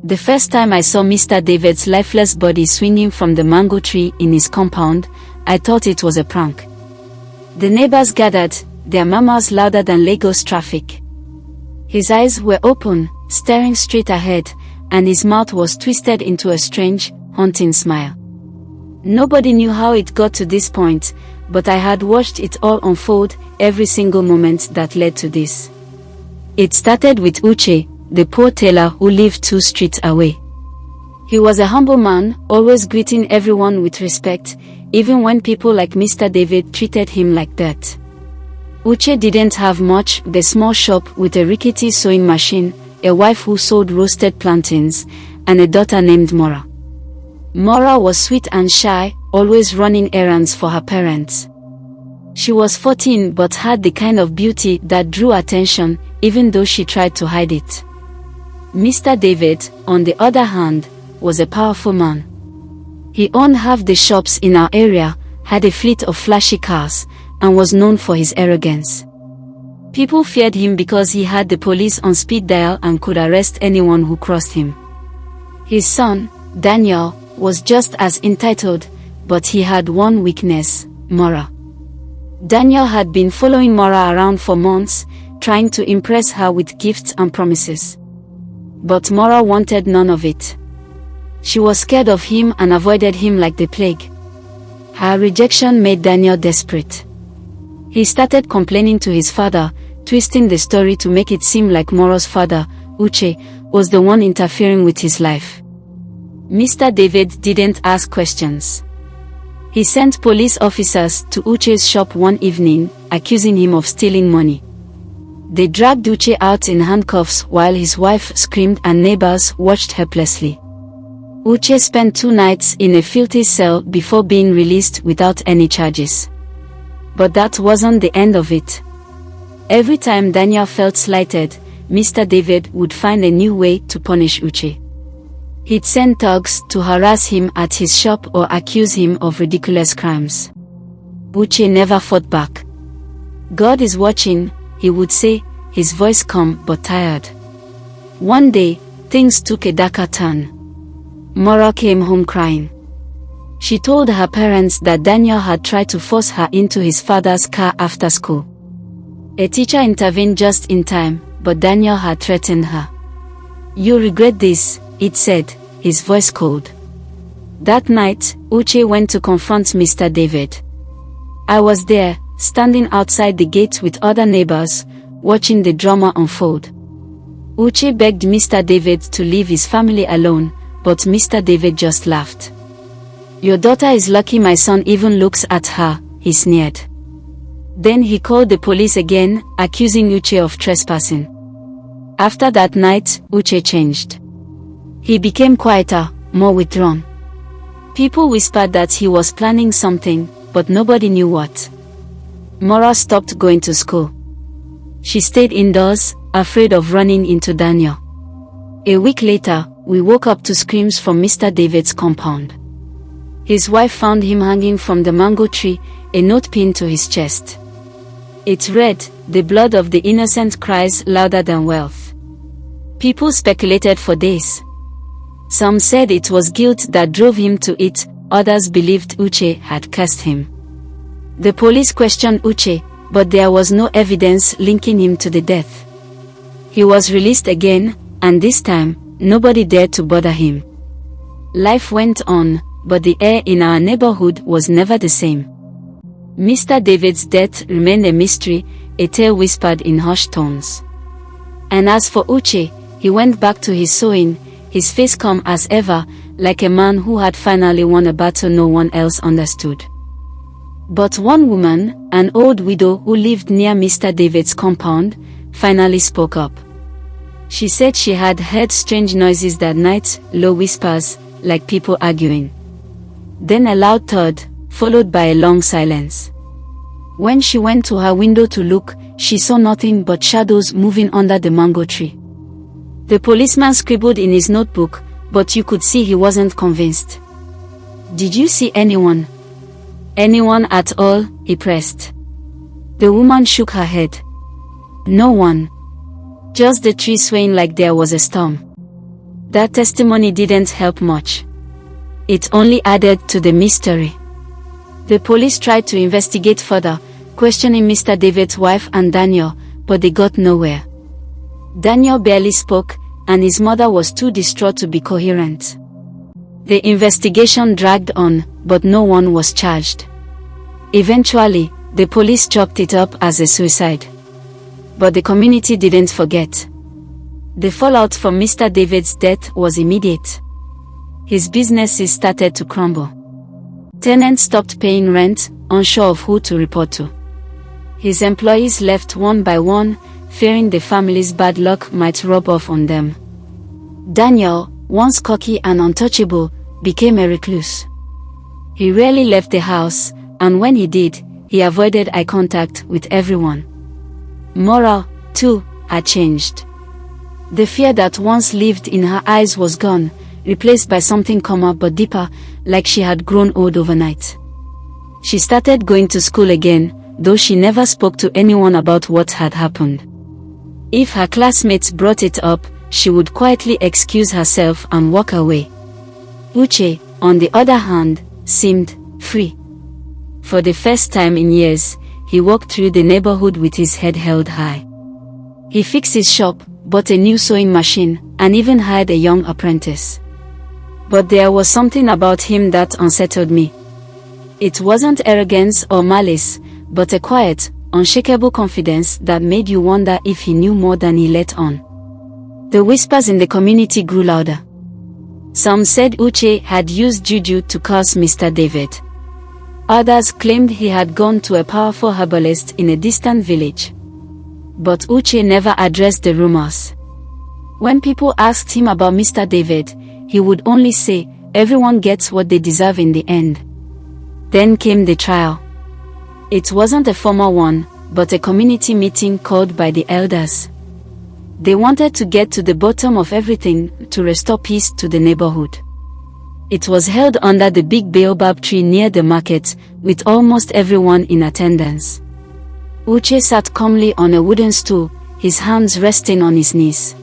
The first time I saw Mr. David's lifeless body swinging from the mango tree in his compound, I thought it was a prank. The neighbors gathered, their murmurs louder than Lagos traffic. His eyes were open, staring straight ahead, and his mouth was twisted into a strange, haunting smile. Nobody knew how it got to this point, but I had watched it all unfold, every single moment that led to this. It started with Uche, the poor tailor who lived 2 streets away. He was a humble man, always greeting everyone with respect, even when people like Mr. David treated him like that. Uche didn't have much, the small shop with a rickety sewing machine, a wife who sold roasted plantains, and a daughter named Mora. Mora was sweet and shy, always running errands for her parents. She was 14 but had the kind of beauty that drew attention, even though she tried to hide it. Mr. David, on the other hand, was a powerful man. He owned half the shops in our area, had a fleet of flashy cars, and was known for his arrogance. People feared him because he had the police on speed dial and could arrest anyone who crossed him. His son, Daniel, was just as entitled, but he had one weakness, Mora. Daniel had been following Mora around for months, trying to impress her with gifts and promises. But Mora wanted none of it. She was scared of him and avoided him like the plague. Her rejection made Daniel desperate. He started complaining to his father, twisting the story to make it seem like Mora's father, Uche, was the one interfering with his life. Mr. David didn't ask questions. He sent police officers to Uche's shop one evening, accusing him of stealing money. They dragged Uche out in handcuffs while his wife screamed and neighbors watched helplessly. Uche spent 2 nights in a filthy cell before being released without any charges. But that wasn't the end of it. Every time Daniel felt slighted, Mr. David would find a new way to punish Uche. He'd send thugs to harass him at his shop or accuse him of ridiculous crimes. Uche never fought back. "God is watching," he would say, his voice calm but tired. One day, things took a darker turn. Mora came home crying. She told her parents that Daniel had tried to force her into his father's car after school. A teacher intervened just in time, but Daniel had threatened her. "You'll regret this," it said, his voice cold. That night, Uche went to confront Mr. David. I was there, standing outside the gate with other neighbors, watching the drama unfold. Uche begged Mr. David to leave his family alone, but Mr. David just laughed. "Your daughter is lucky my son even looks at her," he sneered. Then he called the police again, accusing Uche of trespassing. After that night, Uche changed. He became quieter, more withdrawn. People whispered that he was planning something, but nobody knew what. Mora stopped going to school. She stayed indoors, afraid of running into Daniel. A week later, we woke up to screams from Mr. David's compound. His wife found him hanging from the mango tree, a note pinned to his chest. It read, "The blood of the innocent cries louder than wealth." People speculated for days. Some said it was guilt that drove him to it, others believed Uche had cursed him. The police questioned Uche, but there was no evidence linking him to the death. He was released again, and this time, nobody dared to bother him. Life went on, but the air in our neighborhood was never the same. Mr. David's death remained a mystery, a tale whispered in hushed tones. And as for Uche, he went back to his sewing, his face calm as ever, like a man who had finally won a battle no one else understood. But one woman, an old widow who lived near Mr. David's compound, finally spoke up. She said she had heard strange noises that night, low whispers, like people arguing. Then a loud thud, followed by a long silence. When she went to her window to look, she saw nothing but shadows moving under the mango tree. The policeman scribbled in his notebook, but you could see he wasn't convinced. "Did you see anyone?" "Anyone at all?" he pressed. The woman shook her head. "No one. Just the tree swaying like there was a storm." That testimony didn't help much. It only added to the mystery. The police tried to investigate further, questioning Mr. David's wife and Daniel, but they got nowhere. Daniel barely spoke, and his mother was too distraught to be coherent. The investigation dragged on, but no one was charged. Eventually, the police chalked it up as a suicide. But the community didn't forget. The fallout from Mr. David's death was immediate. His businesses started to crumble. Tenants stopped paying rent, unsure of who to report to. His employees left one by one, fearing the family's bad luck might rub off on them. Daniel, once cocky and untouchable, became a recluse. He rarely left the house, and when he did, he avoided eye contact with everyone. Morale, too, had changed. The fear that once lived in her eyes was gone, replaced by something calmer but deeper, like she had grown old overnight. She started going to school again, though she never spoke to anyone about what had happened. If her classmates brought it up, she would quietly excuse herself and walk away. Uche, on the other hand, seemed free. For the first time in years, he walked through the neighborhood with his head held high. He fixed his shop, bought a new sewing machine, and even hired a young apprentice. But there was something about him that unsettled me. It wasn't arrogance or malice, but a quiet, unshakable confidence that made you wonder if he knew more than he let on. The whispers in the community grew louder. Some said Uche had used juju to curse Mr. David. Others claimed he had gone to a powerful herbalist in a distant village. But Uche never addressed the rumors. When people asked him about Mr. David, he would only say, "Everyone gets what they deserve in the end." Then came the trial. It wasn't a formal one, but a community meeting called by the elders. They wanted to get to the bottom of everything to restore peace to the neighborhood. It was held under the big baobab tree near the market, with almost everyone in attendance. Uche sat calmly on a wooden stool, his hands resting on his knees.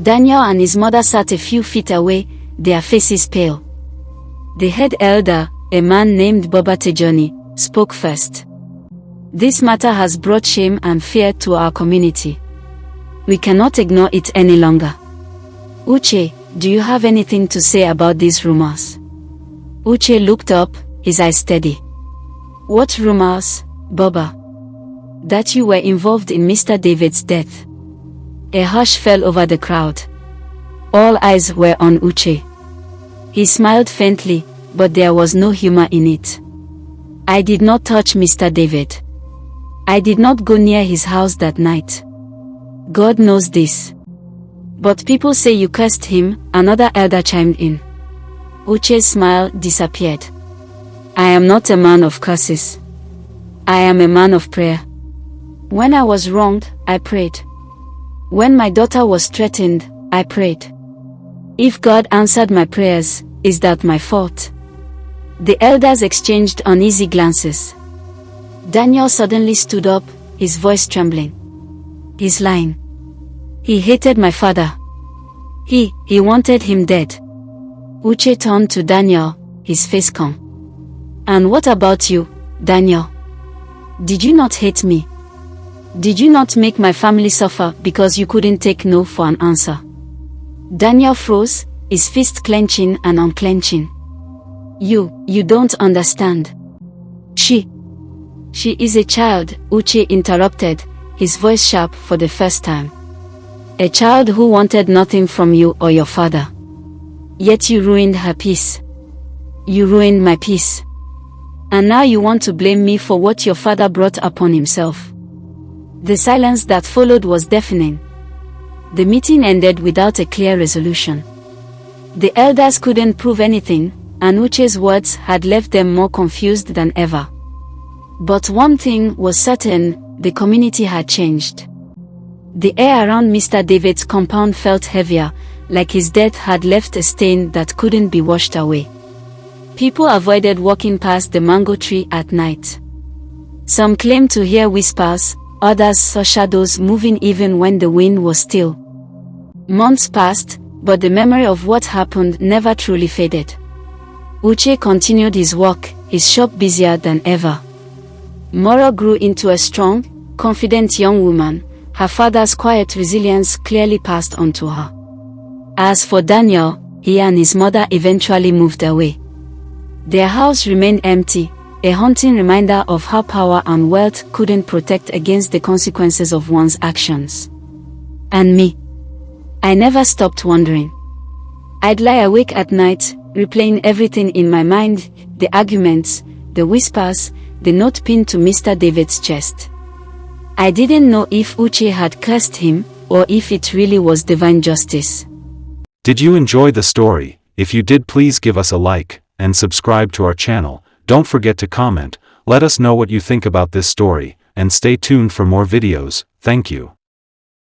Daniel and his mother sat a few feet away, their faces pale. The head elder, a man named Boba Tejoni, spoke first. "This matter has brought shame and fear to our community. We cannot ignore it any longer. Uche, do you have anything to say about these rumors?" Uche looked up, his eyes steady. "What rumors, Boba?" "That you were involved in Mr. David's death." A hush fell over the crowd. All eyes were on Uche. He smiled faintly, but there was no humor in it. "I did not touch Mr. David. I did not go near his house that night. God knows this. But people say you cursed him," another elder chimed in. Uche's smile disappeared. "I am not a man of curses. I am a man of prayer. When I was wronged, I prayed. When my daughter was threatened, I prayed. If God answered my prayers, is that my fault?" The elders exchanged uneasy glances. Daniel suddenly stood up, his voice trembling. "He's lying. He hated my father. He wanted him dead." Uche turned to Daniel, his face calm. "And what about you, Daniel? Did you not hate me? Did you not make my family suffer because you couldn't take no for an answer?" Daniel froze, his fist clenching and unclenching. You don't understand. She is a child," Uche interrupted, his voice sharp for the first time. "A child who wanted nothing from you or your father. Yet you ruined her peace. You ruined my peace. And now you want to blame me for what your father brought upon himself." The silence that followed was deafening. The meeting ended without a clear resolution. The elders couldn't prove anything, and Uche's words had left them more confused than ever. But one thing was certain, the community had changed. The air around Mr. David's compound felt heavier, like his death had left a stain that couldn't be washed away. People avoided walking past the mango tree at night. Some claimed to hear whispers, others saw shadows moving even when the wind was still. Months passed, but the memory of what happened never truly faded. Uche continued his work, his shop busier than ever. Moro grew into a strong, confident young woman. Her father's quiet resilience clearly passed on to her. As for Daniel, he and his mother eventually moved away. Their house remained empty, a haunting reminder of how power and wealth couldn't protect against the consequences of one's actions. And me? I never stopped wondering. I'd lie awake at night, replaying everything in my mind, the arguments, the whispers, the note pinned to Mr. David's chest. I didn't know if Uche had cursed him, or if it really was divine justice. Did you enjoy the story? If you did, please give us a like, and subscribe to our channel. Don't forget to comment, let us know what you think about this story, and stay tuned for more videos. Thank you.